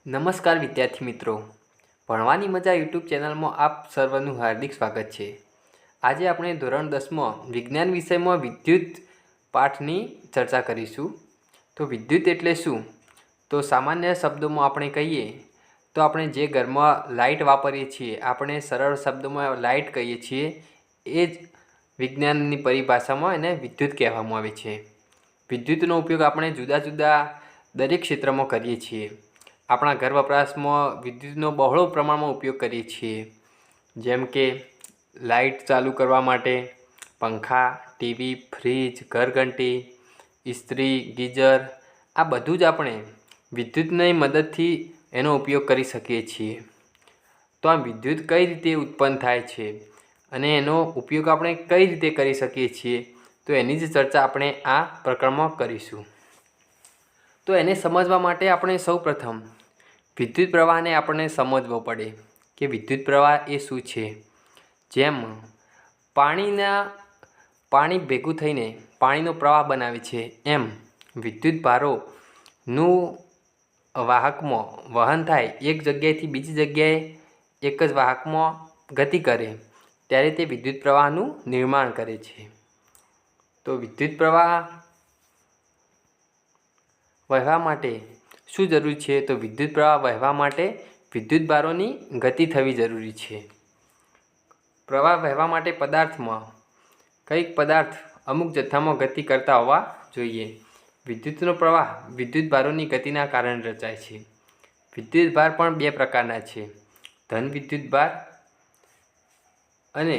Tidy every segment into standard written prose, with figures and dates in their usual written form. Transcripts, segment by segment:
નમસ્કાર વિદ્યાર્થી મિત્રો, ભણવાની મજા યુટ્યુબ ચેનલમાં આપ સર્વનું હાર્દિક સ્વાગત છે। આજે આપણે ધોરણ 10માં વિજ્ઞાન વિષયમાં વિદ્યુત પાઠની ચર્ચા કરીશું। તો વિદ્યુત એટલે શું? તો સામાન્ય શબ્દોમાં આપણે કહીએ તો આપણે જે ઘરમાં લાઇટ વાપરીએ છીએ, આપણે સરળ શબ્દોમાં લાઇટ કહીએ છીએ, એ જ વિજ્ઞાનની પરિભાષામાં એને વિદ્યુત કહેવામાં આવે છે। વિદ્યુતનો ઉપયોગ આપણે જુદા જુદા દરેક ક્ષેત્રમાં કરીએ છીએ। આપણા ઘર વપરાશમાં વિદ્યુતનો બહોળો પ્રમાણમાં ઉપયોગ કરીએ છીએ, જેમ કે લાઇટ ચાલુ કરવા માટે પંખા, ટીવી, ફ્રીજ, ઘરઘંટી, ઇસ્ત્રી, ગીઝર, આ બધું જ આપણે વિદ્યુતની મદદથી એનો ઉપયોગ કરી શકીએ છીએ। તો આ વિદ્યુત કઈ રીતે ઉત્પન્ન થાય છે અને એનો ઉપયોગ આપણે કઈ રીતે કરી શકીએ છીએ, તો એની જ ચર્ચા આપણે આ પ્રકરણમાં કરીશું। તો એને સમજવા માટે આપણે સૌપ્રથમ વિદ્યુત પ્રવાહને આપણે સમજવો પડે કે વિદ્યુત પ્રવાહ એ શું છે। જેમ પાણી ભેગું થઈને પાણીનો પ્રવાહ બનાવે છે, એમ વિદ્યુત ભારોનું વાહકમાં વહન થાય, એક જગ્યાએથી બીજી જગ્યાએ એક જ વાહકમાં ગતિ કરે ત્યારે તે વિદ્યુત પ્રવાહનું નિર્માણ કરે છે। તો વિદ્યુત પ્રવાહ વહેવા માટે શું જરૂરી છે? તો વિદ્યુત પ્રવાહ વહેવા માટે વિદ્યુત ભારોની ગતિ થવી જરૂરી છે। પ્રવાહ વહેવા માટે પદાર્થમાં કંઈક પદાર્થ અમુક જથ્થામાં ગતિ કરતા હોવા જોઈએ। વિદ્યુતનો પ્રવાહ વિદ્યુત ભારોની ગતિના કારણે રચાય છે। વિદ્યુત ભાર પણ બે પ્રકારના છે, ધન વિદ્યુત ભાર અને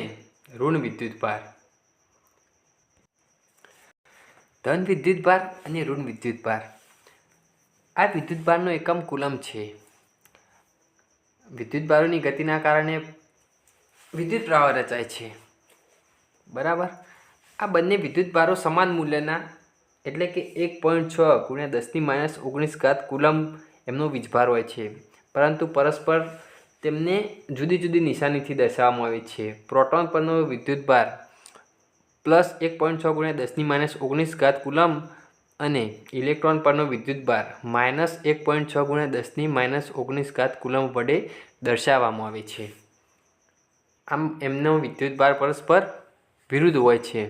ઋણ વિદ્યુત ભાર। ધન વિદ્યુત ભાર અને ઋણ વિદ્યુત ભાર, આ વિદ્યુત ભારનો એકમ કુલમ છે। વિદ્યુત ભારોની ગતિના કારણે વિદ્યુત પ્રવાહ રચાય છે, બરાબર। આ બંને વિદ્યુત ભારો સમાન મૂલ્યના, એટલે કે 1.6 × 10⁻19 કુલમ એમનો વીજભાર હોય છે, પરંતુ પરસ્પર તેમને જુદી જુદી નિશાનીથી દર્શાવવામાં આવે છે। પ્રોટોન પરનો વિદ્યુત ભાર +1.6 × 10⁻19 કુલમ અને ઇલેક્ટ્રોન પરનો વિદ્યુત ભાર -1.6 × 10⁻19 કુલમ વડે દર્શાવવામાં આવે છે। આમ એમનો વિદ્યુત ભાર પરસ્પર વિરુદ્ધ હોય છે।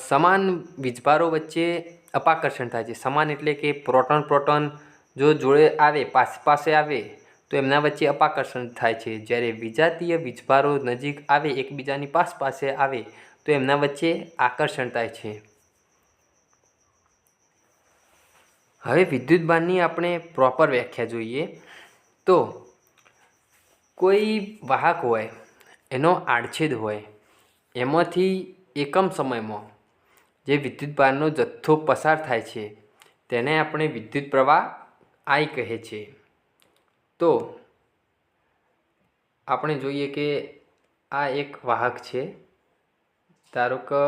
સમાન વીજભારો વચ્ચે અપાકર્ષણ થાય છે। સમાન એટલે કે પ્રોટોન જો જોડે આવે, પાસે આવે તો એમના વચ્ચે અપાકર્ષણ થાય છે, જ્યારે વિજાતીય વીજભારો નજીક આવે, એકબીજાની પાસે આવે તો એમના વચ્ચે આકર્ષણ થાય છે। હવે વિદ્યુત ભારની આપણે પ્રોપર વ્યાખ્યા જોઈએ તો કોઈ વાહક હોય, એનો આડછેદ હોય, એમાંથી એકમ સમયમાં જે વિદ્યુત ભારનો જથ્થો પસાર થાય છે તેને આપણે વિદ્યુત પ્રવાહ I કહે છે। તો આપણે જોઈએ કે આ એક વાહક છે, ધારો કે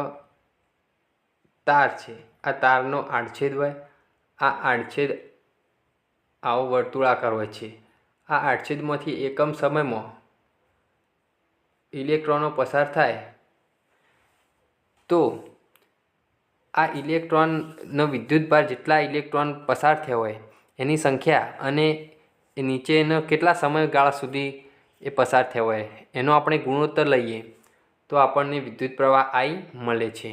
તાર છે, આ તારનો આડછેદ હોય, આ આડછેદ આવો વર્તુળાકાર હોય છે। આ આડછેદમાંથી એકમ સમયમાં ઇલેક્ટ્રોનો પસાર થાય તો આ ઇલેક્ટ્રોનનો વિદ્યુતભાર જેટલા ઇલેક્ટ્રોન પસાર થયા હોય એની સંખ્યા અને નીચેનો કેટલા સમયગાળા સુધી એ પસાર થયા હોય એનો આપણે ગુણોત્તર લઈએ તો આપણને વિદ્યુત પ્રવાહ I મળે છે।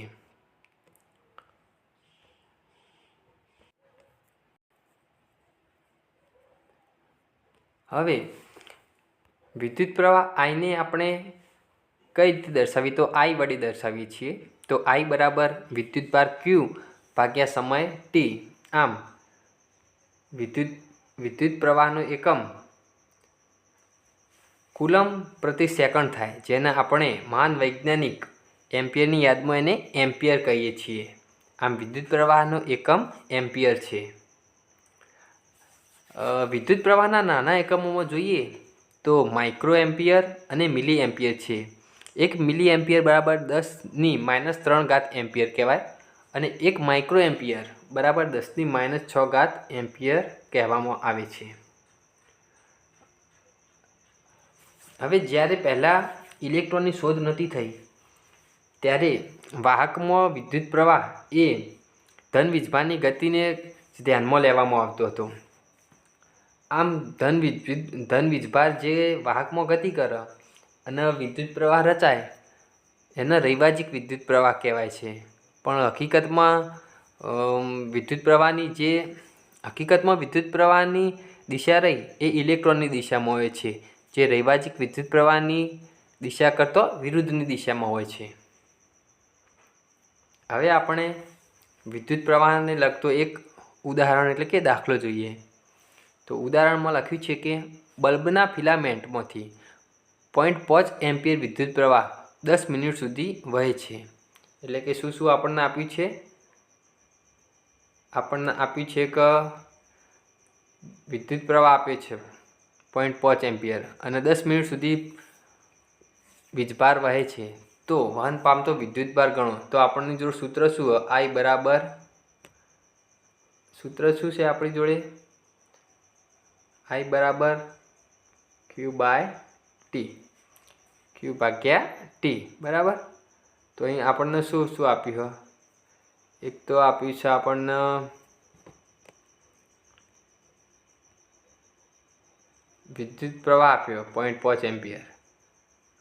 હવે વિદ્યુત પ્રવાહ I ને આપણે કઈ રીતે દર્શાવીએ? તો I વડે દર્શાવીએ છીએ। તો I બરાબર વિદ્યુત ભાર Q ભાગ્યા સમય T। આમ વિદ્યુત પ્રવાહનો એકમ કુલમ પ્રતિ સેકન્ડ થાય, જેને આપણે મહાન વૈજ્ઞાનિક એમ્પિયરની યાદમાં એને એમ્પિયર કહીએ છીએ। આમ વિદ્યુત પ્રવાહનો એકમ એમ્પિયર છે। વિદ્યુત પ્રવાહના નાના એકમોમાં જોઈએ તો માઇક્રો એમ્પિયર અને મિલી એમ્પિયર છે। 1 મિલી એમ્પિયર બરાબર 10⁻³ એમ્પિયર કહેવાય અને 1 માઇક્રો એમ્પિયર બરાબર 10⁻6 એમ્પિયર કહેવામાં આવે છે। હવે જ્યારે પહેલાં ઇલેક્ટ્રોનની શોધ નહોતી થઈ ત્યારે વાહકમાં વિદ્યુત પ્રવાહ એ ધન વીજભારની ગતિને ધ્યાનમાં લેવામાં આવતો હતો। આમ ધન વીજભાર જે વાહકમાં ગતિ કરે અને વિદ્યુત પ્રવાહ રચાય એને રૈવાજિક વિદ્યુત પ્રવાહ કહેવાય છે. પણ હકીકતમાં વિદ્યુત પ્રવાહની દિશા રહી એ ઇલેક્ટ્રોનની દિશામાં હોય છે, જે રૈવાજિક વિદ્યુત પ્રવાહની દિશા કરતાં વિરુદ્ધની દિશામાં હોય છે. હવે આપણે વિદ્યુત પ્રવાહને લગતો એક ઉદાહરણ એટલે કે દાખલો જોઈએ. તો ઉદાહરણમાં લખ્યું છે કે બલ્બના ફિલામેન્ટમાંથી 0.5 એમ્પિયર વિદ્યુત પ્રવાહ 10 મિનિટ સુધી વહે છે. એટલે કે શું આપણને આપ્યું છે? આપણને આપ્યું છે કે વિદ્યુત પ્રવાહ આપ્યો છે 0.5 એમ્પિયર અને 10 મિનિટ સુધી વીજભાર વહે છે. તો વહન પામતો વિદ્યુતભાર ગણો. તો આપણની જોડે સૂત્ર શું? I બરાબર સૂત્ર શું છે આપણી જોડે? I બરાબર Q બાય ટી, Q ભાગ્યા ટી, બરાબર. તો અહીં આપણને શું આપ્યું? એક તો આપ્યું છે આપણને વિદ્યુત પ્રવાહ આપ્યો 0.5 એમ્પિયર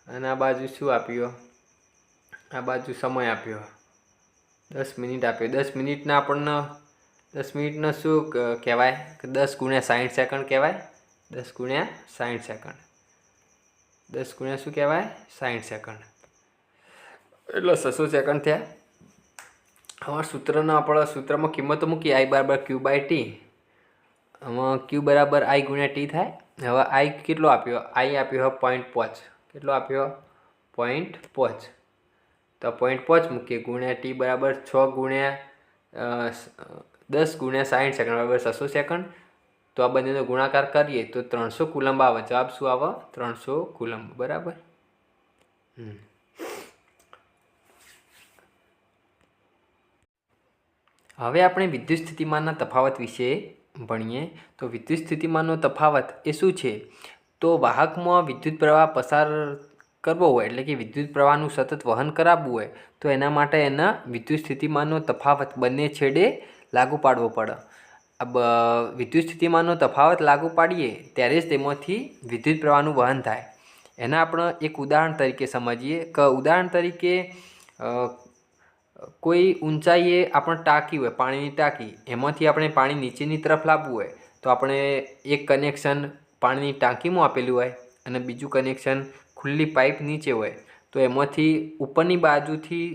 અને આ બાજુ શું આપ્યો? આ બાજુ સમય આપ્યો 10 મિનિટ આપ્યો. 10 મિનિટના આપણને 10 મિનિટને શું કહેવાય? કે 10 ગુણ્યા 60 સેકન્ડ કહેવાય. 10 ગુણ્યા 60 સેકન્ડ, 10 ગુણ્યા શું કહેવાય? 60 સેકન્ડ, એટલે 600 સેકન્ડ થયા. હવે સૂત્રમાં કિંમતો મૂકી. I બરાબર Q બાય ટી. આમાં Q બરાબર I ગુણ્યા ટી થાય. હવે I કેટલો આપ્યો? I આપ્યો 0.5. કેટલો આપ્યો? 0.5. તો 0.5 મૂકીએ ગુણ્યા ટી બરાબર 6 ગુણ્યા 10 ગુણ્યા 60 સેકન્ડ બરાબર 600 સેકન્ડ. તો આ બંનેનો ગુણાકાર કરીએ તો 300 કુલંબ આવે. જવાબ શું આવે? 300 કુલંબ, બરાબર. હવે આપણે વિદ્યુત સ્થિતિમાનના તફાવત વિશે ભણીએ. તો વિદ્યુત સ્થિતિમાનનો તફાવત એ શું છે? તો વાહકમાં વિદ્યુત પ્રવાહ પસાર કરવો હોય એટલે કે વિદ્યુત પ્રવાહનું સતત વહન કરાવવું હોય તો એના માટે એના વિદ્યુત સ્થિતિમાનનો તફાવત બંને છેડે લાગુ પાડવો પડે. વિદ્યુત સ્થિતિમાનનો તફાવત લાગુ પાડીએ ત્યારે જ તેમાંથી વિદ્યુત પ્રવાહનું વહન થાય. એના આપણે એક ઉદાહરણ તરીકે સમજીએ કે ઉદાહરણ તરીકે કોઈ ઊંચાઈએ આપણે ટાંકી હોય, પાણીની ટાંકી, એમાંથી આપણે પાણી નીચેની તરફ લાવવું હોય તો આપણે એક કનેક્શન પાણીની ટાંકીમાં આપેલું હોય અને બીજું કનેક્શન ખુલ્લી પાઇપ નીચે હોય. તો એમાંથી ઉપરની બાજુથી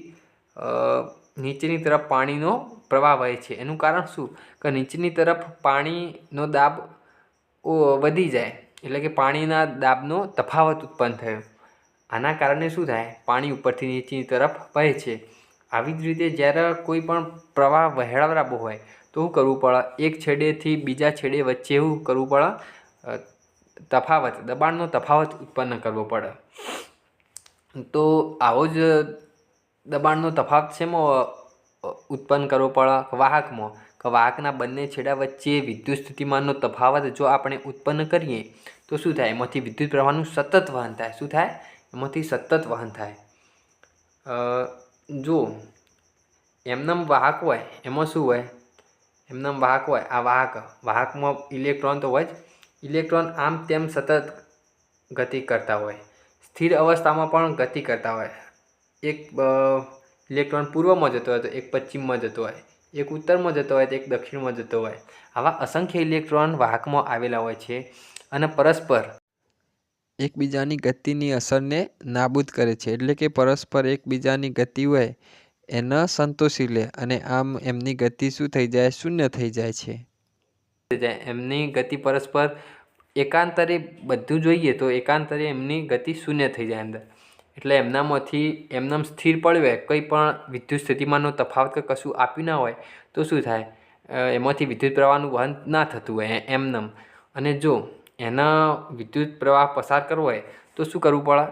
નીચેની તરફ પાણીનો પ્રવાહ વહે છે. એનું કારણ શું? કે નીચેની તરફ પાણીનો દાબ વધી જાય એટલે કે પાણીના દાબનો તફાવત ઉત્પન્ન થયો. આના કારણે શું થાય? પાણી ઉપરથી નીચેની તરફ વહે છે. આવી જ રીતે જ્યારે કોઈ પણ પ્રવાહ વહેવડાવવો હોય તો શું કરવું પડે? એક છેડેથી બીજા છેડે વચ્ચે શું કરવું પડે? દબાણનો તફાવત ઉત્પન્ન કરવો પડે. તો આવો જ દબાણનો તફાવત શેમાં ઉત્પન્ન કરવો પડે? વાહકમાં. કે વાહકના બંને છેડા વચ્ચે વિદ્યુત સ્થિતિમાનનો તફાવત જો આપણે ઉત્પન્ન કરીએ તો શું થાય? એમાંથી વિદ્યુત પ્રવાહનું સતત વહન થાય. શું થાય? એમાંથી સતત વહન થાય. જો એમનેમ વાહક હોય એમાં શું હોય? એમનેમ વાહક હોય, આ વાહકમાં ઇલેક્ટ્રોન તો હોય જ. ઇલેક્ટ્રોન આમ તેમ સતત ગતિ કરતા હોય, સ્થિર અવસ્થામાં પણ ગતિ કરતા હોય. એક ઇલેક્ટ્રોન પૂર્વમાં જતો હોય તો એક પશ્ચિમમાં જતો હોય, એક ઉત્તરમાં જતો હોય તો એક દક્ષિણમાં જતો હોય. આવા અસંખ્ય ઇલેક્ટ્રોન વાહકમાં આવેલા હોય છે અને પરસ્પર એકબીજાની ગતિની અસરને નાબૂદ કરે છે. એટલે કે પરસ્પર એકબીજાની ગતિ હોય એને સંતોષી લે અને આમ એમની ગતિ શું થઈ જાય? શૂન્ય થઈ જાય છે. એમની ગતિ પરસ્પર એકાંતરે બધું જોઈએ તો એકાંતરે એમની ગતિ શૂન્ય થઈ જાય અંદર. એટલે એમનામાંથી એમનેમ સ્થિર પડ્યું હોય, કંઈ પણ વિદ્યુત સ્થિતિમાનનો તફાવત કે કશું આપ્યું ના હોય તો શું થાય? એમાંથી વિદ્યુત પ્રવાહનું વહન ના થતું હોય એમનેમ. અને જો એના વિદ્યુત પ્રવાહ પસાર કરવો હોય તો શું કરવું પડે?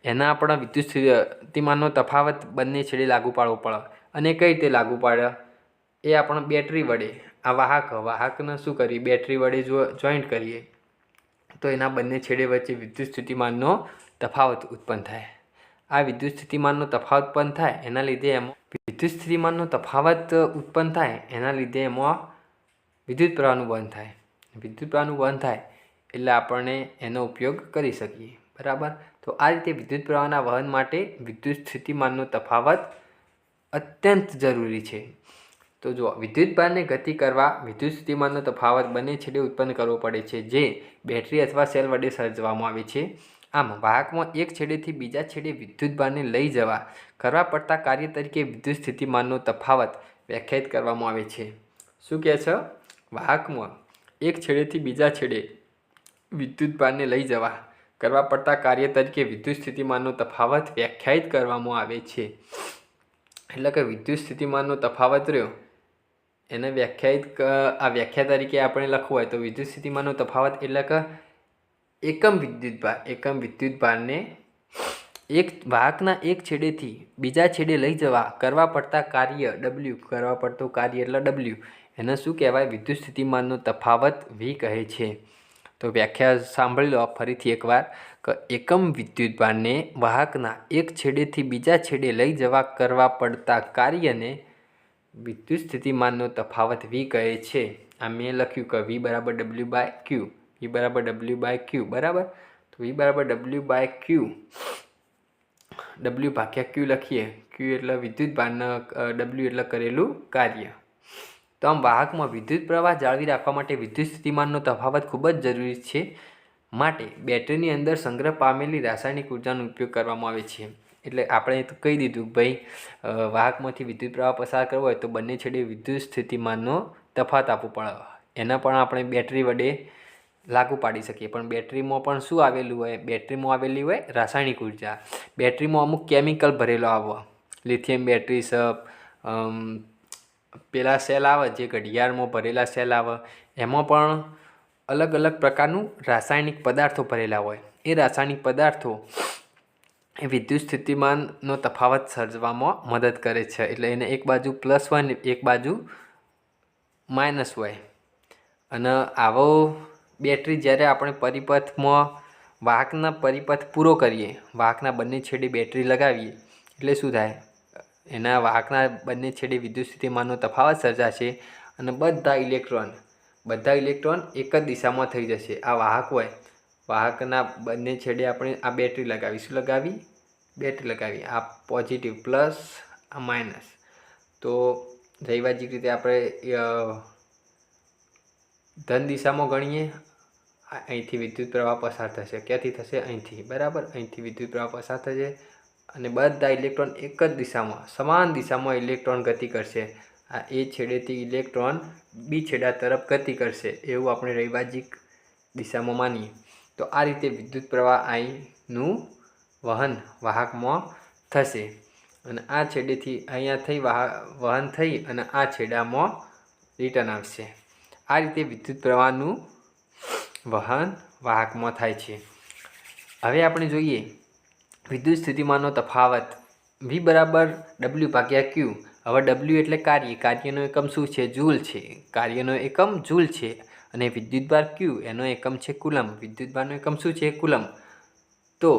એના આપણા વિદ્યુત સ્થિતિમાનનો તફાવત બંને છેડે લાગુ પાડવો પડે. અને કઈ રીતે લાગુ પાડે? એ આપણે બેટરી વડે, આ વાહકને શું કરીએ? બેટરી વડે જો જોઈન્ટ કરીએ તો એના બંને છેડે વચ્ચે વિદ્યુત સ્થિતિમાનનો તફાવત ઉત્પન્ન થાય. આ વિદ્યુત સ્થિતિમાનનો તફાવત ઉત્પન્ન થાય એના લીધે એમાં વિદ્યુત સ્થિતિમાનનો તફાવત ઉત્પન્ન થાય એના લીધે એમાં વિદ્યુત પ્રવાહનું વહન થાય. વિદ્યુત પ્રવાહનું વહન થાય એટલે આપણને એનો ઉપયોગ કરી શકીએ, બરાબર। તો આ રીતે વિદ્યુત પ્રવાહના વહન માટે વિદ્યુત સ્થિતિમાનનો તફાવત અત્યંત જરૂરી છે। તો જો વિદ્યુત ભારને ગતિ કરવા વિદ્યુત સ્થિતિમાનનો તફાવત બંને છેડે ઉત્પન્ન કરવો પડે છે, જે બેટરી અથવા સેલ વડે સર્જવામાં આવે છે। આમ વાહકમાં એક છેડેથી બીજા છેડે વિદ્યુત ભારને લઈ જવા કરવા પડતા કાર્ય તરીકે વિદ્યુત સ્થિતિમાનનો તફાવત વ્યાખ્યાયિત કરવામાં આવે છે। શું કહે છે? વાહકમાં એક છેડેથી બીજા છેડે વિદ્યુત ભારને લઈ જવા કરવા પડતા કાર્ય તરીકે વિદ્યુત સ્થિતિમાનનો તફાવત વ્યાખ્યાયિત કરવામાં આવે છે। એટલે કે વિદ્યુત સ્થિતિમાનનો તફાવત રહ્યો એને વ્યાખ્યા તરીકે આપણે લખવું હોય તો વિદ્યુત સ્થિતિમાનનો તફાવત એટલે કે એકમ વિદ્યુત ભારને એક વાહકના એક છેડેથી બીજા છેડે લઈ જવા કરવા પડતા કાર્ય W, કરવા પડતું કાર્ય એટલે W, એને શું કહેવાય? વિદ્યુત સ્થિતિમાનનો તફાવત V કહે છે। તો વ્યાખ્યા સાંભળી લો ફરીથી એકવાર કે એકમ વિદ્યુત ભારને વાહકના એક છેડેથી બીજા છેડે લઈ જવા કરવા પડતા કાર્યને વિદ્યુત સ્થિતિમાનનો તફાવત V કહે છે। આ મેં લખ્યું કે V બરાબર W/Q, V બરાબર W/Q, બરાબર। તો V બરાબર W/Q, W/Q લખીએ, Q એટલે વિદ્યુત ભારના, W એટલે કરેલું કાર્ય। તો આમ વાહકમાં વિદ્યુત પ્રવાહ જાળવી રાખવા માટે વિદ્યુત સ્થિતિમાનનો તફાવત ખૂબ જ જરૂરી છે। માટે બેટરીની અંદર સંગ્રહ પામેલી રાસાયણિક ઉર્જાનો ઉપયોગ કરવામાં આવે છે। એટલે આપણે તો કહી દીધું કે ભાઈ વાહકમાંથી વિદ્યુત પ્રવાહ પસાર કરવો હોય તો બંને છેડે વિદ્યુત સ્થિતિમાનનો તફાવત આપવો પડે। એના પણ આપણે બેટરી વડે લાગુ પાડી શકીએ, પણ બેટરીમાં પણ શું આવેલું હોય? બેટરીમાં આવેલી હોય રાસાયણિક ઉર્જા। બેટરીમાં અમુક કેમિકલ ભરેલો આવે, લિથિયમ બેટરી છે, પેલા સેલ આવે જે ઘડિયાળમાં ભરેલા સેલ આવે, એમાં પણ અલગ અલગ પ્રકારનું રાસાયણિક પદાર્થો ભરેલા હોય। એ રાસાયણિક પદાર્થો એ વિદ્યુત સ્થિતિમાનનો તફાવત સર્જવામાં મદદ કરે છે। એટલે એને એક બાજુ પ્લસ હોય ને એક બાજુ માઇનસ હોય। અને આવો બેટરી જ્યારે આપણે પરિપથમાં વાહકના પરિપથ પૂરો કરીએ, વાહકના બંને છેડે બેટરી લગાવીએ એટલે શું થાય? એના વાહકના બંને છેડે વિદ્યુત સ્થિતિમાનનો તફાવત સર્જાશે અને બધા ઇલેક્ટ્રોન એક જ દિશામાં થઈ જશે। આ વાહક હોય, વાહકના બંને છેડે આપણે આ બેટરી લગાવી, શું લગાવી? બેટરી લગાવી, આ પોઝિટિવ પ્લસ, આ માઇનસ। તો જૈવાજિક રીતે આપણે ધન દિશામાં ગણીએ, અહીંથી વિદ્યુત પ્રવાહ પસાર થશે, ક્યાંથી થશે? અહીંથી, બરાબર। અહીંથી વિદ્યુત પ્રવાહ પસાર થશે અને બધા ઇલેક્ટ્રોન એક જ દિશામાં, સમાન દિશામાં ઇલેક્ટ્રોન ગતિ કરશે। આ એ છેડેથી ઇલેક્ટ્રોન બી છેડા તરફ ગતિ કરશે, એવું આપણે રૈવાજિક દિશામાં માનીએ। તો આ રીતે વિદ્યુત પ્રવાહ Iનું વહન વાહકમાં થશે અને આ છેડેથી અહીંયા થઈ વહન થઈ અને આ છેડામાં રિટર્ન આવશે। આ રીતે વિદ્યુત પ્રવાહનું વહન વાહકમાં થાય છે। હવે આપણે જોઈએ વિદ્યુત સ્થિતિમાનનો તફાવત V બરાબર W/Q। હવે W એટલે કાર્યનો એકમ શું છે? જૂલ છે। કાર્યનો એકમ જૂલ છે અને વિદ્યુતભાર Q એનો એકમ છે કુલમ। વિદ્યુતભારનો એકમ શું છે? કુલમ। તો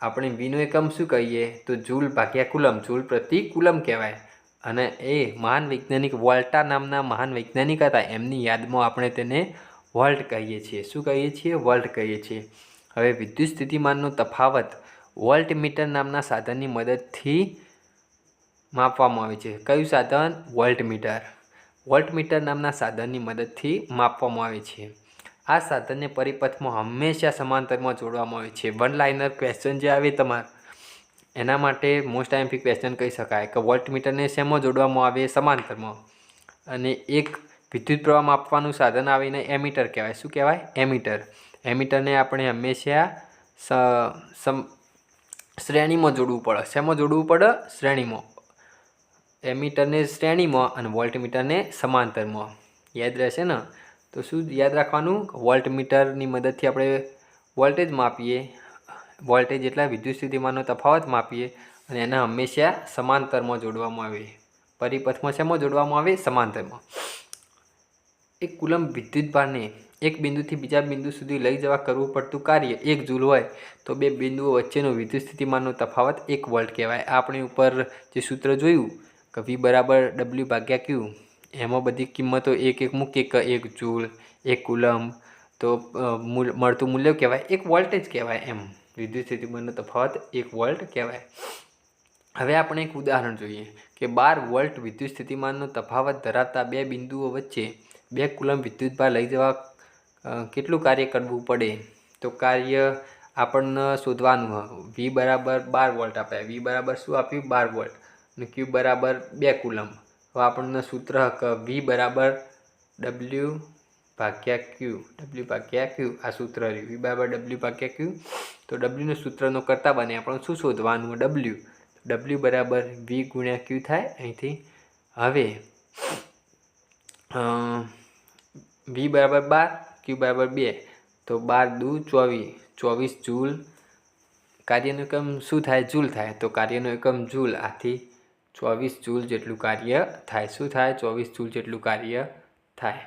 આપણે Vનો એકમ શું કહીએ? તો જૂલ/કુલમ, જૂલ પ્રતિ કુલમ કહેવાય। અને એ મહાન વૈજ્ઞાનિક વોલ્ટા નામના મહાન વૈજ્ઞાનિક હતા, એમની યાદમાં આપણે તેને વોલ્ટ કહીએ છીએ। શું કહીએ છીએ? વોલ્ટ કહીએ છીએ। હવે વિદ્યુત સ્થિતિમાનનો તફાવત વોલ્ટમીટર નામના સાધનની મદદથી માપવામાં આવે છે। કયું સાધન? વોલ્ટમીટર। વોલ્ટમીટર નામના સાધનની મદદથી માપવામાં આવે છે। આ સાધનને પરિપથમાં હંમેશા સમાંતરમાં જોડવામાં આવે છે। વન લાઇનર ક્વેશ્ચન જે આવે તમારે, એના માટે મોસ્ટ આઈએમપી ક્વેશ્ચન કહી શકાય કે વોલ્ટમીટરને શેમાં જોડવામાં આવે? સમાંતરમાં। અને એક વિદ્યુત પ્રવાહ માપવાનું સાધન આવીને એમીટર કહેવાય। શું કહેવાય? એમીટર। એમીટરને આપણે હંમેશા શ્રેણીમાં જોડવું પડે। શેમાં જોડવું પડે? શ્રેણીમાં। એમીટરને શ્રેણીમાં અને વોલ્ટમીટરને સમાંતરમાં। યાદ રહેશે ને? તો શું યાદ રાખવાનું? વોલ્ટમીટરની મદદથી આપણે વોલ્ટેજ માપીએ, વોલ્ટેજ એટલે વિદ્યુત સ્થિતિમાનનો તફાવત માપીએ અને એને હંમેશા સમાંતરમાં જોડવામાં આવે। પરિપથમાં શેમાં જોડવામાં આવે? સમાંતરમાં। એક કુલમ વિદ્યુતભારને એક બિંદુથી બીજા બિંદુ સુધી લઈ જવા કરવું પડતું કાર્ય 1 જૂલ હોય તો બે બિંદુઓ વચ્ચેનો વિદ્યુત સ્થિતિમાનનો તફાવત 1 વોલ્ટ કહેવાય। આપણે ઉપર જે સૂત્ર જોયું કે V બરાબર W/Q, એમાં બધી કિંમતો એક એક મૂકીએ કે 1 જૂલ 1 કુલમ, તો મળતું મૂલ્ય કહેવાય 1 વોલ્ટેજ કહેવાય. એમ વિદ્યુત સ્થિતિમાનનો તફાવત 1 વોલ્ટ કહેવાય. હવે આપણે એક ઉદાહરણ જોઈએ કે 12 વોલ્ટ વિદ્યુત સ્થિતિમાનનો તફાવત ધરાવતા બે બિંદુઓ વચ્ચે 2 કુલમ વિદ્યુતભાર લઈ જવા કેટલું કાર્ય કરવું પડે? તો કાર્ય આપણને શોધવાનું. V બરાબર 12 વોલ્ટ આપ્યા. V બરાબર શું આપ્યું? 12 વોલ્ટ. અને Q બરાબર 2 કુલમ. હવે આપણને સૂત્ર કે V બરાબર W ભાગ્યા Q. W ભાગ્યા Q આ સૂત્ર રહ્યું. V બરાબર W ભાગ્યા Q. તો Wનું સૂત્રનો કરતા બને આપણે શું શોધવાનું? W. W બરાબર V ગુણ્યા Q થાય અહીંથી. હવે V બરાબર 12, Q બરાબર 2, તો 12 દુ 24, 24 જૂલ. કાર્યનો એકમ શું થાય? જૂલ થાય. તો કાર્યનો એકમ જૂલ. આથી 24 જૂલ જેટલું કાર્ય થાય. શું થાય? 24 જૂલ જેટલું કાર્ય થાય.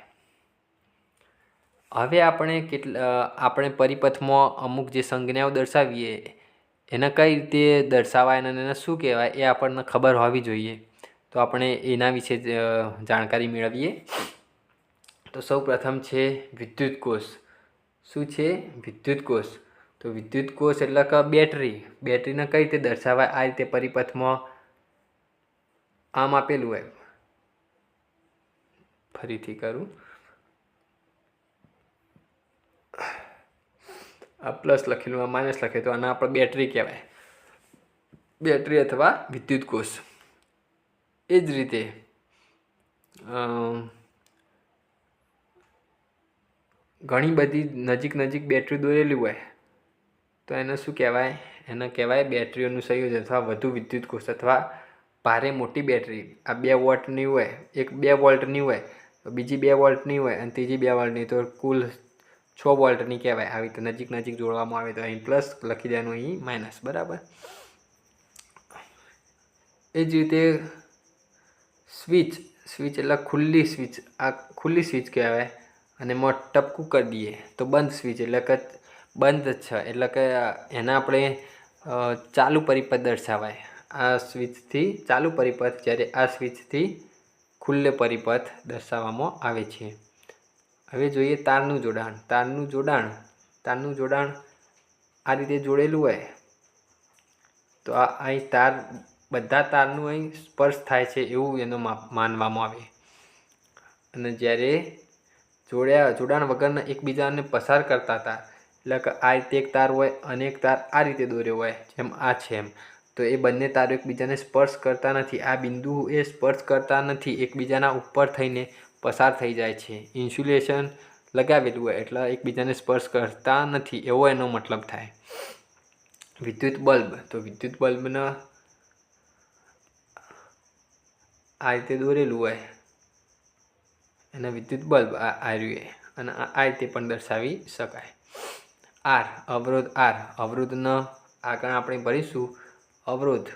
હવે આપણે પરિપથમાં અમુક જે સંજ્ઞાઓ દર્શાવીએ એને કઈ રીતે દર્શાવાય અને એને શું કહેવાય એ આપણને ખબર હોવી જોઈએ. તો આપણે એના વિશે જાણકારી મેળવીએ. તો સૌ પ્રથમ છે વિદ્યુત કોષ. શું છે? વિદ્યુત કોષ. તો વિદ્યુત કોષ એટલે કે બેટરી. બેટરીને કઈ રીતે દર્શાવાય? આ રીતે પરિપથમાં આમ આપેલું હોય. ફરીથી કરું. આ પ્લસ લખેલું, આ માઇનસ લખેલું, તો આને આપણે બેટરી કહેવાય. બેટરી અથવા વિદ્યુત કોષ. એ જ રીતે ઘણી બધી નજીક બેટરી દોરેલી હોય તો એને શું કહેવાય? એને કહેવાય બેટરીઓનું સંયોજન અથવા વધુ વિદ્યુત કોષ. અથવા ભારે મોટી બેટરી. આ 2 વોલ્ટની હોય, એક 2 વોલ્ટની હોય, બીજી 2 વોલ્ટની હોય અને ત્રીજી 2 વોલ્ટની, તો કુલ 6 વોલ્ટની કહેવાય. આવી રીતે નજીક જોડવામાં આવે તો અહીં પ્લસ લખી દેવાનું, અહીં માઇનસ. બરાબર. એ જ રીતે સ્વિચ એટલે ખુલ્લી સ્વિચ. આ ખુલ્લી સ્વિચ કહેવાય. અને એમાં ટપકું કરી દઈએ તો બંધ સ્વિચ એટલે કે બંધ છે. એટલે કે એના આપણે ચાલુ પરિપથ દર્શાવાય. આ સ્વિચથી ચાલુ પરિપથ, જ્યારે આ સ્વિચથી ખુલ્લે પરિપથ દર્શાવવામાં આવે છે. હવે જોઈએ તારનું જોડાણ. તારનું જોડાણ આ રીતે જોડેલું હોય તો અહીં બધા તારનું અહીં સ્પર્શ થાય છે એવું એનો માનવામાં આવે. અને જ્યારે જોડાણ વગરના એકબીજાને પસાર કરતા હતા, એટલે કે આ રીતે એક તાર હોય અને એક તાર આ રીતે દોર્યો હોય જેમ આ છે એમ, તો એ બંને તારો એકબીજાને સ્પર્શ કરતા નથી. આ બિંદુ એ સ્પર્શ કરતા નથી, એકબીજાના ઉપર થઈને પસાર થઈ જાય છે. ઇન્સ્યુલેશન લગાવેલું હોય એટલે એકબીજાને સ્પર્શ કરતા નથી એવો એનો મતલબ થાય. વિદ્યુત બલ્બ. તો વિદ્યુત બલ્બના આ રીતે દોરેલું હોય એને વિદ્યુત બલ્બ આર્યું. અને આ રીતે પણ દર્શાવી શકાય. અવરોધનો આગળ આપણે ભરીશું. અવરોધ,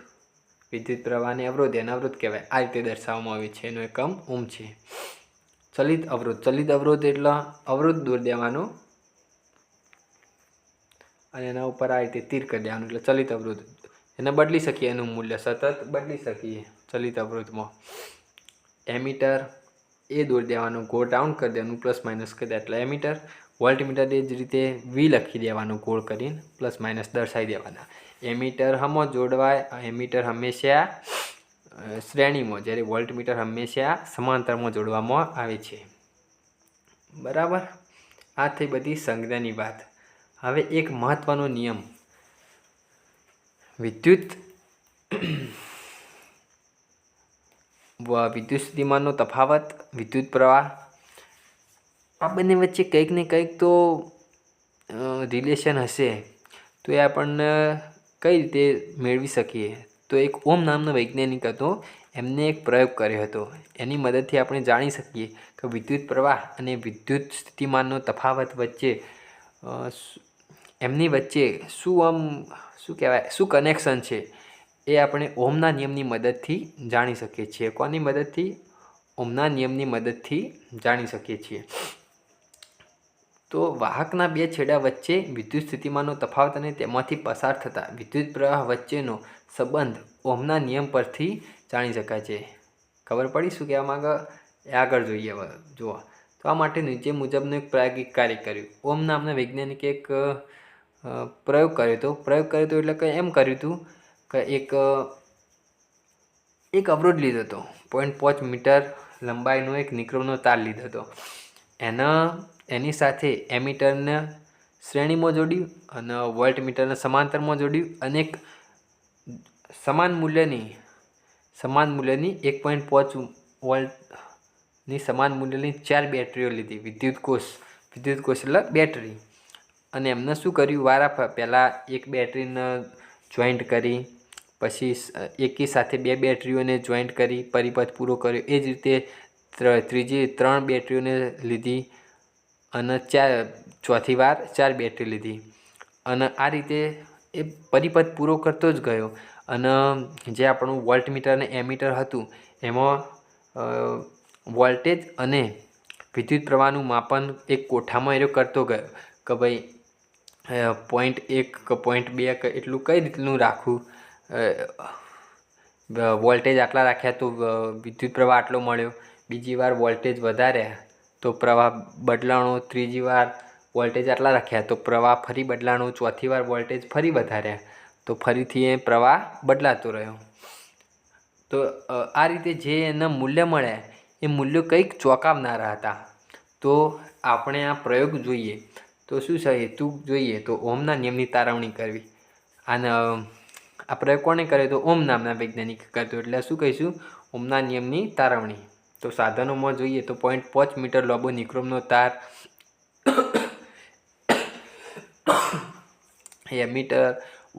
વિદ્યુત પ્રવાહને અવરોધ, એને અવરોધ કહેવાય. આ રીતે દર્શાવવામાં આવે છે. એનો એકમ ઓમ છે. ચલિત અવરોધ એટલે અવરોધ દોરી દેવાનો અને એના ઉપર આ રીતે તીર કરી દેવાનું એટલે ચલિત અવરોધ. એને બદલી શકીએ, એનું મૂલ્ય સતત બદલી શકીએ ચલિત અવરોધમાં. એમીટર એ દોરી દેવાનું, ગોળ રાઉન્ડ કરી દેવાનું, પ્લસ માઇનસ કરી દે એટલે એમીટર. વોલ્ટમીટર એ જ રીતે વી લખી દેવાનું, ગોળ કરીને પ્લસ માઇનસ દર્શાવી દેવાના. એમીટર હમણાં જોડવાય. એમીટર હંમેશા શ્રેણીમાં, જ્યારે વોલ્ટમીટર હંમેશા સમાંતરમાં જોડવામાં આવે છે. બરાબર. આ થઈ બધી સંજ્ઞાની વાત. હવે એક મહત્વનો નિયમ. વિદ્યુત સ્થિતિમાનનો તફાવત, વિદ્યુત પ્રવાહ, આ બંને વચ્ચે કંઈક ને કંઈક તો રિલેશન હશે. તો એ આપણને કઈ રીતે મેળવી શકીએ? તો એક ઓમ નામનો વૈજ્ઞાનિક હતો. એમને એક પ્રયોગ કર્યો હતો. એની મદદથી આપણે જાણી શકીએ કે વિદ્યુત પ્રવાહ અને વિદ્યુત સ્થિતિમાનનો તફાવત વચ્ચે એમની વચ્ચે શું કનેક્શન છે એ આપણે ઓમના નિયમની મદદથી જાણી શકીએ છીએ. કોની મદદથી? ઓમના નિયમની મદદથી જાણી શકીએ છીએ. તો વાહકના 2 છેડા વચ્ચે વિદ્યુત સ્થિતિમાનનો તફાવત અને તેમાંથી પસાર થતા વિદ્યુત પ્રવાહ વચ્ચેનો સંબંધ ઓમના નિયમ પરથી જાણી શકાય છે. ખબર પડી શું કહેવા માંગે? આગળ જોઈએ હવે જુઓ. તો આ માટે નીચે મુજબનું એક પ્રાયોગિક કાર્ય કર્યું. ઓમ નામના વૈજ્ઞાનિકે એક પ્રયોગ કર્યો હતો. એટલે કે એમ કર્યું હતું કે એક અવરોધ લીધો હતો. 0.5 મીટર લંબાઈનો એક નિક્રોમનો તાર લીધો હતો. એની સાથે એમીટરને શ્રેણીમાં જોડ્યું અને વોલ્ટમીટરને સમાંતરમાં જોડ્યું અને એક સમાન મૂલ્યની 1.5 વોલ્ટની સમાન મૂલ્યની 4 બેટરીઓ લીધી. વિદ્યુત કોષ એટલે બેટરી. અને એમને શું કર્યું, વારા પહેલાં એક બેટરીને જોઈન્ટ કરી, પછી એકી સાથે 2 બેટરીઓને જોઈન્ટ કરી પરિપથ પૂરો કર્યો. એ જ રીતે ત્રીજી 3 બેટરીઓને લીધી અને ચોથી વાર 4 બેટરી લીધી. અને આ રીતે એ પરિપથ પૂરો કરતો જ ગયો. અને જે આપણું વોલ્ટમીટર અને એમીટર હતું એમાં વોલ્ટેજ અને વિદ્યુત પ્રવાહનું માપન એક કોઠામાં એ કરતો ગયો કે ભાઈ 0.1 કે 0.2 એટલું કઈ રીતનું રાખવું, વોલ્ટેજ આટલા રાખ્યા તો વિદ્યુત પ્રવાહ આટલો મળ્યો, બીજી વાર વોલ્ટેજ વધાર્યા તો પ્રવાહ બદલાણો, ત્રીજી વાર વોલ્ટેજ આટલા રાખ્યા તો પ્રવાહ ફરી બદલાણો, ચોથી વાર વોલ્ટેજ ફરી વધાર્યા તો ફરીથી એ પ્રવાહ બદલાતો રહ્યો. તો આ રીતે જે એના મૂલ્ય મળ્યા એ મૂલ્યો કંઈક ચોંકાવનારા હતા. તો આપણે આ પ્રયોગ જોઈએ તો શું છે, હેતુ જોઈએ તો ઓમના નિયમની તારવણી કરવી. અને આ પ્રયોગ કોણે કર્યો? તો ઓમ નામના વૈજ્ઞાનિક કરતો. એટલે શું કહીશું? ઓમના નિયમની તારવણી. તો સાધનોમાં જોઈએ તો 0.5 મીટર લાંબો નિક્રોમનો તાર, એમીટર,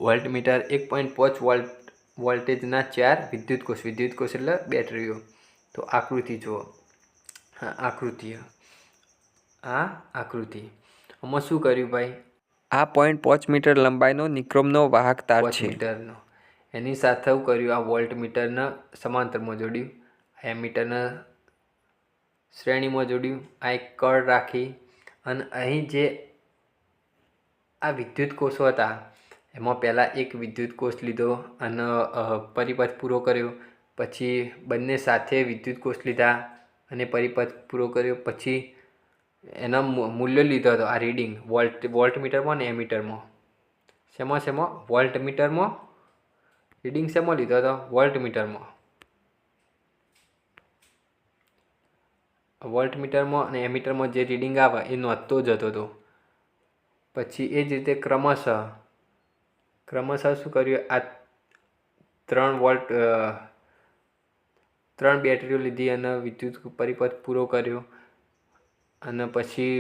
વોલ્ટમીટર, 1.5 વોલ્ટેજના 4 વિદ્યુત કોષ એટલે બેટરીઓ. તો આકૃતિ જુઓ. આકૃતિ આમાં શું કર્યું ભાઈ? આ 0.5 મીટર લંબાઈનો નિક્રોમનો વાહક તાર છે મીટરનો. એની સાથે શું કર્યું? આ વોલ્ટમીટરને સમાંતરમાં જોડ્યું, એમીટરને શ્રેણીમાં જોડ્યું, આ એક કળ રાખી અને અહીં જે આ વિદ્યુત કોષો હતા એમાં પહેલાં એક વિદ્યુત કોષ લીધો અને પરિપથ પૂરો કર્યો. પછી બંને સાથે વિદ્યુત કોષ લીધા અને પરિપથ પૂરો કર્યો. પછી એના મૂલ્ય લીધો હતો, આ રીડિંગ વોલ્ટમીટરમાં અને એમીટરમાં. શેમાં વોલ્ટમીટરમાં રીડિંગ શેમાં લીધો હતો? વોલ્ટમીટરમાં અને એમીટરમાં જે રીડિંગ આવે એ નોંધતો જતો હતો. પછી એ જ રીતે ક્રમશઃ શું કર્યું? આ 3 બેટરીઓ લીધી અને વિદ્યુત પરિપથ પૂરો કર્યો અને પછી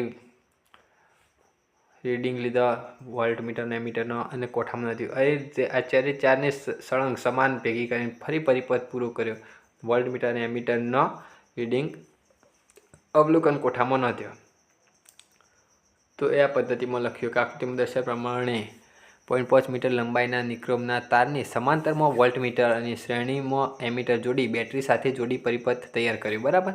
રીડિંગ લીધા વોલ્ટમીટર અને એમીટરનો અને કોઠામાં નથી. એ રીતે આ ચારને સળંગ સમાન ભેગી કરીને ફરી પરિપથ પૂરો કર્યો. વોલ્ટમીટર અને એમીટરનો રીડિંગ અવલોકન કોઠામાં ન થયો. તો એ આ પદ્ધતિમાં લખ્યું કે આકૃતિમાં દર્શાવ્યા પ્રમાણે 0.5 મીટર લંબાઈના નિક્રોમના તારને સમાંતરમાં વોલ્ટમીટર અને શ્રેણીમાં એમીટર જોડી બેટરી સાથે જોડી પરિપથ તૈયાર કર્યો. બરાબર.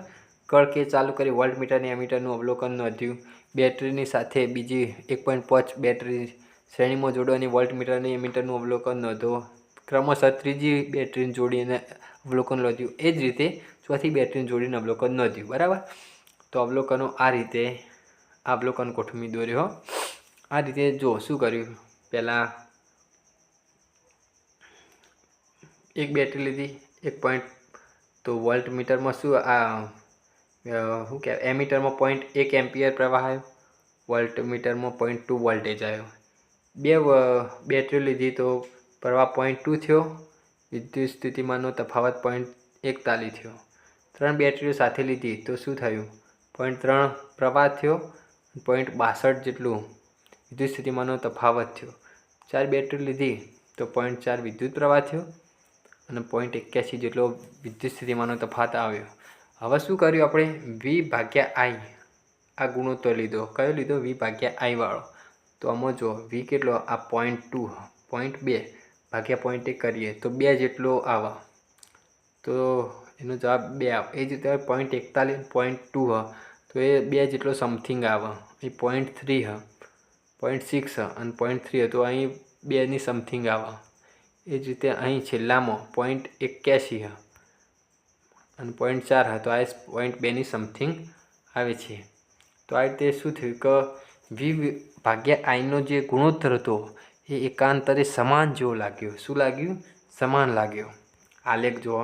કળ કે ચાલુ કરી વોલ્ટમીટર અને એમીટરનું અવલોકન નોંધ્યું. બેટરીની સાથે બીજી 1.5 બેટરી શ્રેણીમાં જોડો અને વોલ્ટમીટર અને એમીટરનું અવલોકન નોંધો. ક્રમશઃ ત્રીજી બેટરીને જોડીને અવલોકન નોંધ્યું. એ જ રીતે ચોથી બેટરીને જોડીને અવલોકન નોંધ્યું. બરાબર. તો અવલોકનો આ રીતે અવલોકન કોઠો મેં દોર્યો. આ રીતે જો શું કર્યું? પહેલાં એક બેટરી લીધી, 1. તો વોલ્ટમીટરમાં શું શું કહેવાય, એમીટરમાં 0.1 એમ્પિયર પ્રવાહ આવ્યો, વોલ્ટમીટરમાં 0.2 વોલ્ટેજ આવ્યો. 2 બેટરીઓ લીધી તો પ્રવાહ 0.2 થયો, વિદ્યુત સ્થિતિમાનનો તફાવત 0.41 થયો. 3 બેટરીઓ સાથે લીધી તો શું થયું? 0.3 પ્રવાહ થયો, 0.62 જેટલું વિદ્યુત સ્થિતિમાનનો તફાવત થયો. 4 બેટરી લીધી તો 0.4 વિદ્યુત પ્રવાહ થયો અને 0.81 જેટલો વિદ્યુત સ્થિતિમાનનો તફાવત આવ્યો. હવે શું કર્યું આપણે? V/I આ ગુણોત્તર લીધો. કયો લીધો? V/I વાળો. તો આમાં જો V કેટલો? આ 0.2 0.2 ભાગ્યા 0.1 કરીએ તો 2 જેટલો આવે. તો એનો જવાબ 2 આવે. એ જ રીતે 0.41 0.2 તો એ 2 જેટલો સમથિંગ આવે. અહીં 0.3 0.6 અને 0.3 તો અહીં 2ની સમથિંગ આવે. એ જ રીતે અહીં છેલ્લામાં 0.81 અને 0.4 હતો, આ 0.2ની સમથિંગ આવે છે. તો આ રીતે શું થયું કે વી ભાગ્યા આઈનો જે ગુણોત્તર હતો એ એકાંતરે સમાન જેવો લાગ્યો. શું લાગ્યું? સમાન લાગ્યો. આલેખ જુઓ,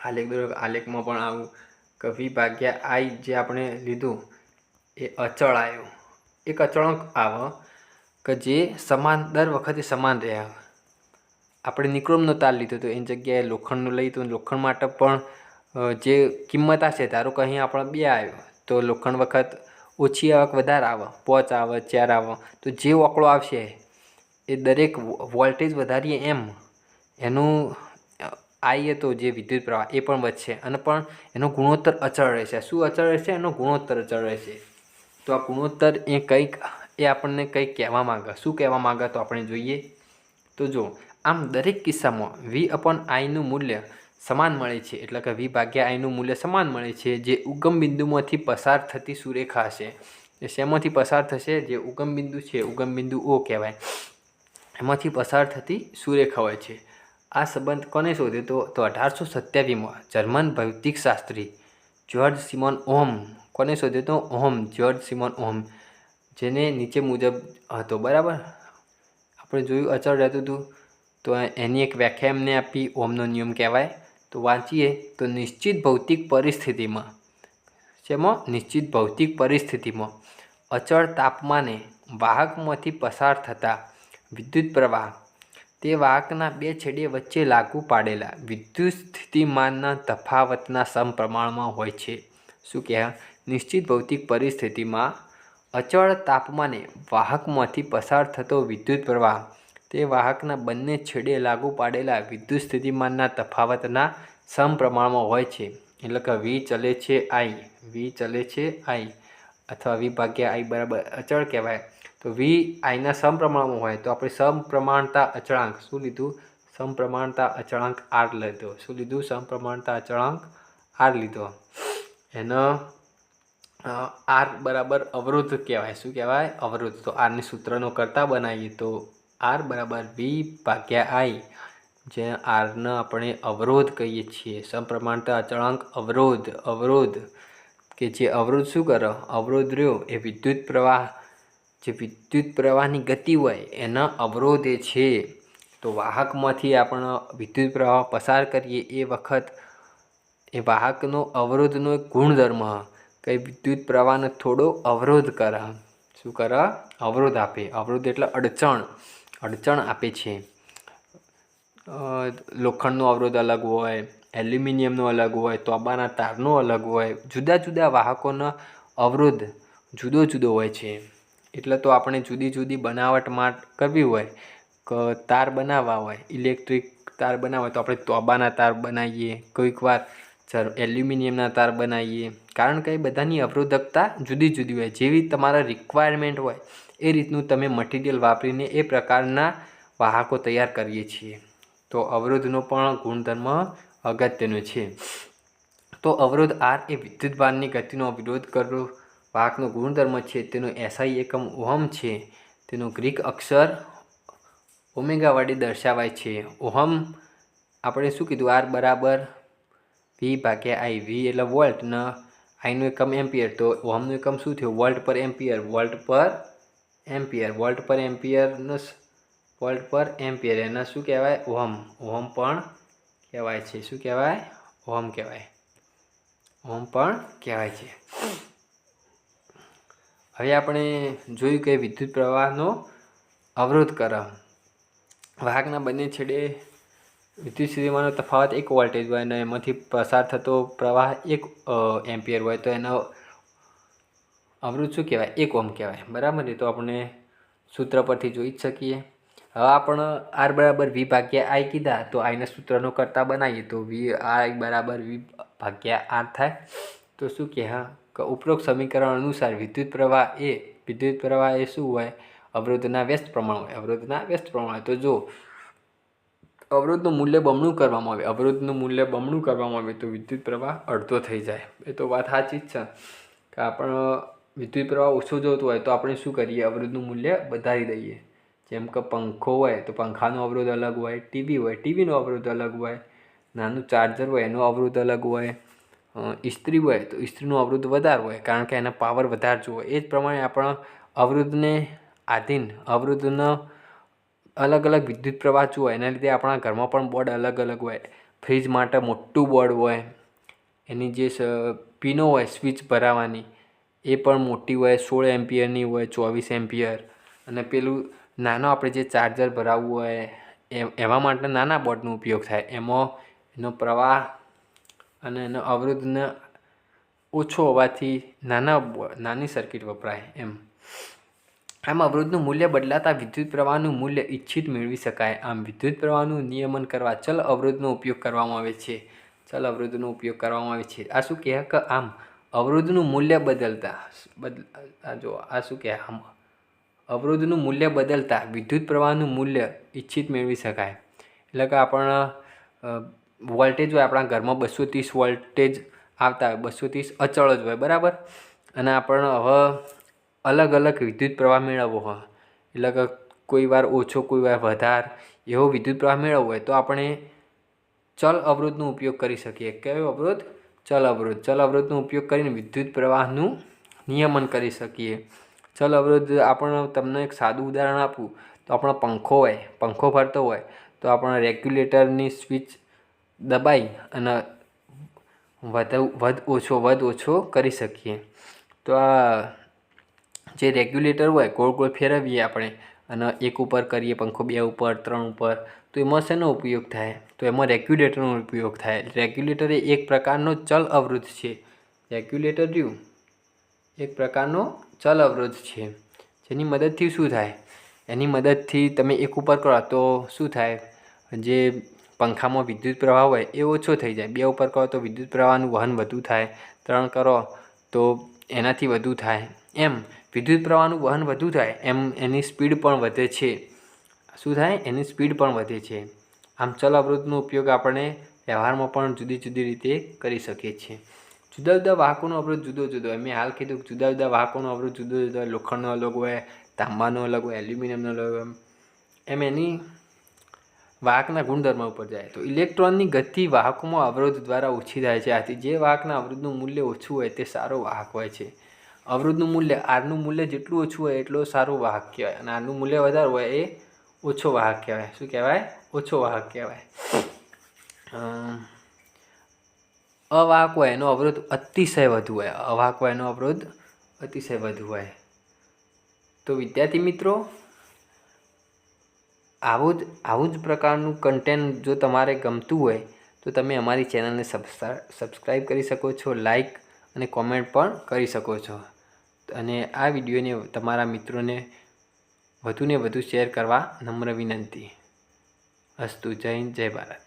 આલેખ દોરો. આલેખમાં પણ આવું કે વી ભાગ્યા આઈ જે આપણે લીધું એ અચળ આવ્યો. એક અચળાંક આવે કે જે સમાન દર વખતે સમાન રહ્યા. આપણે નિક્રોમનો તાર લીધો તો એની જગ્યાએ લોખંડનો લઈ તો લોખંડ માટે પણ જે કિંમત હશે, ધારો કે અહીં આપણે 2 આવ્યો તો લોખંડ વખત ઓછી આવક વધારે આવે, 5 આવે, 4 આવે. તો જે આંકડો આવશે એ દરેક વોલ્ટેજ વધારીએ એમ એનું આઈ હતો જે વિદ્યુત પ્રવાહ એ પણ વધશે અને પણ એનો ગુણોત્તર અચળ રહેશે. શું અચળ રહેશે? એનો ગુણોત્તર અચળ રહેશે. તો આ ગુણોત્તર એ કંઈક એ આપણને કંઈક કહેવા માંગે. શું કહેવા માંગે તો આપણે જોઈએ. તો જો આમ દરેક કિસ્સામાં V/Iનું મૂલ્ય સમાન મળે છે. એટલે કે V ભાગ્યા આઈનું મૂલ્ય સમાન મળે છે. જે ઉગમ બિંદુમાંથી પસાર થતી સુરેખા હશે એ શેમાંથી પસાર થશે? જે ઉગમ બિંદુ છે, ઉગમ બિંદુ O કહેવાય, એમાંથી પસાર થતી સુરેખા હોય છે. આ સંબંધ કોને શોધ્યો? તો 1827માં જર્મન ભૌતિકશાસ્ત્રી જ્યોર્જ સિમોન ઓહમ. કોને શોધ્યો? તો ઓહમ, જ્યોર્જ સિમોન ઓહમ, જેને નીચે મુજબ હતો. બરાબર, આપણે જોયું અચળ રહેતું હતું તો એની એક વ્યાખ્યા એમને આપી, ઓહમનો નિયમ કહેવાય. તો વાંચીએ તો નિશ્ચિત ભૌતિક પરિસ્થિતિમાં, શેમાં? નિશ્ચિત ભૌતિક પરિસ્થિતિમાં અચળ તાપમાને વાહકમાંથી પસાર થતા વિદ્યુત પ્રવાહ તે વાહકના 2 છેડે વચ્ચે લાગુ પાડેલા વિદ્યુત સ્થિતિમાનના તફાવતના સમપ્રમાણમાં હોય છે. શું કહેવાય? નિશ્ચિત ભૌતિક પરિસ્થિતિમાં અચળ તાપમાને વાહકમાંથી પસાર થતો વિદ્યુત પ્રવાહ તે વાહકના બંને છેડે લાગુ પાડેલા વિદ્યુત સ્થિતિમાનના તફાવતના સમપ્રમાણમાં હોય છે. એટલે કે વી ચલે છે આઈ, વી ચલે છે આઈ અથવા વી ભાગ્યા આઈ બરાબર અચળ કહેવાય. તો વી આઈના સમપ્રમાણમાં હોય તો આપણે સમપ્રમાણતા અચળાંક શું લીધું? સમપ્રમાણતા અચળાંક આર લીધો. શું લીધું? સમપ્રમાણતા અચળાંક આર લીધો. એનો આર બરાબર અવરોધ કહેવાય. શું કહેવાય? અવરોધ. તો આરને સૂત્રનો કરતા બનાવીએ તો આર બરાબર વી ભાગ્યા આઈ, જે આરને આપણે અવરોધ કહીએ છીએ. સમપ્રમાણતા અચળાંક અવરોધ, અવરોધ કે જે અવરોધ શું કરે? અવરોધ રહ્યો એ વિદ્યુત પ્રવાહ, જે વિદ્યુત પ્રવાહની ગતિ હોય એના અવરોધે છે. તો વાહકમાંથી આપણે વિદ્યુત પ્રવાહ પસાર કરીએ એ વખત એ વાહકનો અવરોધનો એક ગુણધર્મ કે વિદ્યુત પ્રવાહને થોડો અવરોધ કરે. શું કરે? અવરોધ આપે. અવરોધ એટલે અડચણ, અડચણ આપે છે. લોખંડનો અવરોધ અલગ હોય, એલ્યુમિનિયમનો અલગ હોય, તોબાના તારનો અલગ હોય. જુદા જુદા વાહકોનો અવરોધ જુદો જુદો હોય છે. એટલે તો આપણે જુદી જુદી બનાવટમાં કરવી હોય કે તાર બનાવવા હોય, ઇલેક્ટ્રિક તાર બનાવવા હોય તો આપણે તોબાના તાર બનાવીએ, કોઈક વાર એલ્યુમિનિયમના તાર બનાવીએ. કારણ કે એ બધાની અવરોધકતા જુદી જુદી હોય. જેવી તમારા રિક્વાયરમેન્ટ હોય એ રીતનું તમે મટીરિયલ વાપરીને એ પ્રકારના વાહકો તૈયાર કરીએ છીએ. તો અવરોધનો પણ ગુણધર્મ અગત્યનો છે. તો અવરોધ આર એ વિદ્યુતભારની ગતિનો વિરોધ કરતો વાહકનો ગુણધર્મ છે. તેનો એસઆઈ એકમ ઓહમ છે. તેનો ગ્રીક અક્ષર ઓમેગા વડે દર્શાવાય છે. ઓહમ આપણે શું કીધું? આર બરાબર વી ભાગ્યા આઈ. વી એટલે વોલ્ટ ને આઈનો એકમ એમ્પિયર. તો ઓહમનો એકમ શું થયો? વોલ્ટ પર એમ્પિયર, વોલ્ટ પર એમ્પિયર, વોલ્ટ પર એમ્પિયરનો વોલ્ટ પર એમ્પિયર એને શું કહેવાય? ઓહમ. ઓહમ પણ કહેવાય છે. શું કહેવાય? ઓહમ કહેવાય. ઓહમ પણ કહેવાય છે. હવે આપણે જોયું કે વિદ્યુત પ્રવાહનો અવરોધ કરે. વાહકના બંને છેડે વિદ્યુત સ્થિતિમાનનો તફાવત 1 વોલ્ટેજ હોય અને એમાંથી પસાર થતો પ્રવાહ 1 એમ્પિયર હોય તો એનો અવરોધ શું કહેવાય? 1 ઓહમ કહેવાય. બરાબર ને? તો આપણે સૂત્ર પરથી જોઈ જ શકીએ. હવે આપણે આર બરાબર વી ભાગ્યા આઈ કીધા તો આઈના સૂત્રનો કરતા બનાવીએ તો વી આઈ બરાબર વી ભાગ્યા આર થાય. તો શું કહે? કે ઉપરોક્ત સમીકરણ અનુસાર વિદ્યુત પ્રવાહ એ શું હોય? અવરોધના વ્યસ્ત પ્રમાણ હોય. અવરોધના વ્યસ્ત પ્રમાણ હોય. તો જો અવરોધનું મૂલ્ય બમણું કરવામાં આવે, અવરોધનું મૂલ્ય બમણું કરવામાં આવે તો વિદ્યુત પ્રવાહ અડધો થઈ જાય. એ તો વાત સાચી જ છે કે આપણે વિદ્યુત પ્રવાહ ઓછો જોતો હોય તો આપણે શું કરીએ? અવરોધનું મૂલ્ય વધારી દઈએ. જેમ કે પંખો હોય તો પંખાનો અવરોધ અલગ હોય, ટીવી હોય, ટીવીનો અવરોધ અલગ હોય, નાનું ચાર્જર હોય એનું અવરોધ અલગ હોય, ઇસ્ત્રી હોય તો ઇસ્ત્રીનું અવરોધ વધારે હોય, કારણ કે એનો પાવર વધારે જોવે. એ જ પ્રમાણે આપણા અવરોધને આધીન અવરોધનો અલગ અલગ વિદ્યુત પ્રવાહ જોવે. એના લીધે આપણા ઘરમાં પણ બોર્ડ અલગ અલગ હોય. ફ્રીજ માટે મોટું બોર્ડ હોય, એની જે પિનો હોય સ્વિચ ભરાવાની એ પણ મોટી હોય, 16 એમ્પિયરની હોય, 24 એમ્પિયર. અને પેલું નાનો આપણે જે ચાર્જર ભરાવવું હોય એવા માટે નાના બોર્ડનો ઉપયોગ થાય. એમાં એનો પ્રવાહ અને એનો અવરોધને ઓછો હોવાથી નાની સર્કિટ વપરાય એમ. આમ અવરોધનું મૂલ્ય બદલાતા વિદ્યુત પ્રવાહનું મૂલ્ય ઇચ્છિત મેળવી શકાય. આમ વિદ્યુત પ્રવાહનું નિયમન કરવા ચલ અવરોધનો ઉપયોગ કરવામાં આવે છે. ચલ અવરોધનો ઉપયોગ કરવામાં આવે છે. આ શું કહે કે આમ અવરોધનું મૂલ્ય બદલતા આ શું કહે આમ અવરોધનું મૂલ્ય બદલતા વિદ્યુત પ્રવાહનું મૂલ્ય ઇચ્છિત મેળવી શકાય. એટલે કે આપણા વોલ્ટેજ હોય, આપણા ઘરમાં 230 વોલ્ટેજ આવતા હોય, 230 અચળ જ હોય, બરાબર. અને આપણે હવે અલગ અલગ વિદ્યુત પ્રવાહ મેળવવો હોય, એટલે કે કોઈ વાર ઓછો, કોઈ વાર વધારે એવો વિદ્યુત પ્રવાહ મેળવવો હોય તો આપણે ચલ અવરોધનો ઉપયોગ કરી શકીએ. કયો અવરોધ? ચલ અવરોધ. ચલ અવરોધનો ઉપયોગ કરીને વિદ્યુત પ્રવાહનું નિયમન કરી શકીએ. ચલ અવરોધ તમને એક સાદું ઉદાહરણ આપું તો આપણો પંખો ફરતો હોય તો આપણે રેગ્યુલેટરની સ્વિચ દબાઈ અને વધ ઓછો કરી શકીએ. તો આ જે રેગ્યુલેટર હોય ગોળ ગોળ ફેરવીએ આપણે અને 1 ઉપર કરીએ પંખો, 2 ઉપર, 3 ઉપર, તો એમાં શેનો ઉપયોગ થાય? તો એમાં રેગ્યુલેટરનો ઉપયોગ થાય. રેગ્યુલેટર એ એક પ્રકારનો ચલ અવરોધ છે. રેગ્યુલેટર રહ્યું એક પ્રકારનો ચલ અવરોધ છે, જેની મદદથી શું થાય? એની મદદથી તમે 1 ઉપર કરો તો શું થાય? જે પંખામાં વિદ્યુત પ્રવાહ હોય એ ઓછો થઈ જાય. 2 ઉપર કરો તો વિદ્યુત પ્રવાહનું વહન વધુ થાય. 3 કરો તો એનાથી વધુ થાય. એમ વિદ્યુત પ્રવાહનું વહન વધુ થાય એમ એની સ્પીડ પણ વધે છે. શું થાય? એની સ્પીડ પણ વધે છે. આમ ચલ અવરોધનો ઉપયોગ આપણે વ્યવહારમાં પણ જુદી જુદી રીતે કરી શકીએ છીએ. જુદા જુદા વાહકોનો અવરોધ જુદો જુદો હોય. મેં હાલ કીધું જુદા જુદા વાહકોનો અવરોધ જુદો જુદો હોય. લોખંડનો અલગ હોય, તાંબાનો અલગ હોય, એલ્યુમિનિયમનો અલગ હોય. એમ એની વાહકના ગુણધર્મ ઉપર જાય. તો ઇલેક્ટ્રોનની ગતિ વાહકોમાં અવરોધ દ્વારા ઓછી થાય છે. આથી જે વાહકના અવરોધનું મૂલ્ય ઓછું હોય તે સારો વાહક હોય છે. અવરોધનું મૂલ્ય આરનું મૂલ્ય જેટલું ઓછું હોય એટલો સારો વાહક કહેવાય, અને આરનું મૂલ્ય વધારે હોય એ ઓછો વાહક કહેવાય. શું કહેવાય? ઓછો વાહક કહેવાય. અવાહક હોય એનો અવરોધ અતિશય વધુ હોય. અવાહક હોય એનો અવરોધ અતિશય વધુ હોય. તો વિદ્યાર્થી મિત્રો, આવું જ પ્રકારનું કન્ટેન્ટ જો તમારે ગમતું હોય તો તમે અમારી ચેનલને સબસ્ક્રાઈબ કરી શકો છો, લાઈક અને કોમેન્ટ પણ કરી શકો છો. અને આ વિડીયોને તમારા મિત્રોને વધુને વધુ શેર કરવા નમ્ર વિનંતી. અસ્તુ. જય હિન્દ, જય ભારત.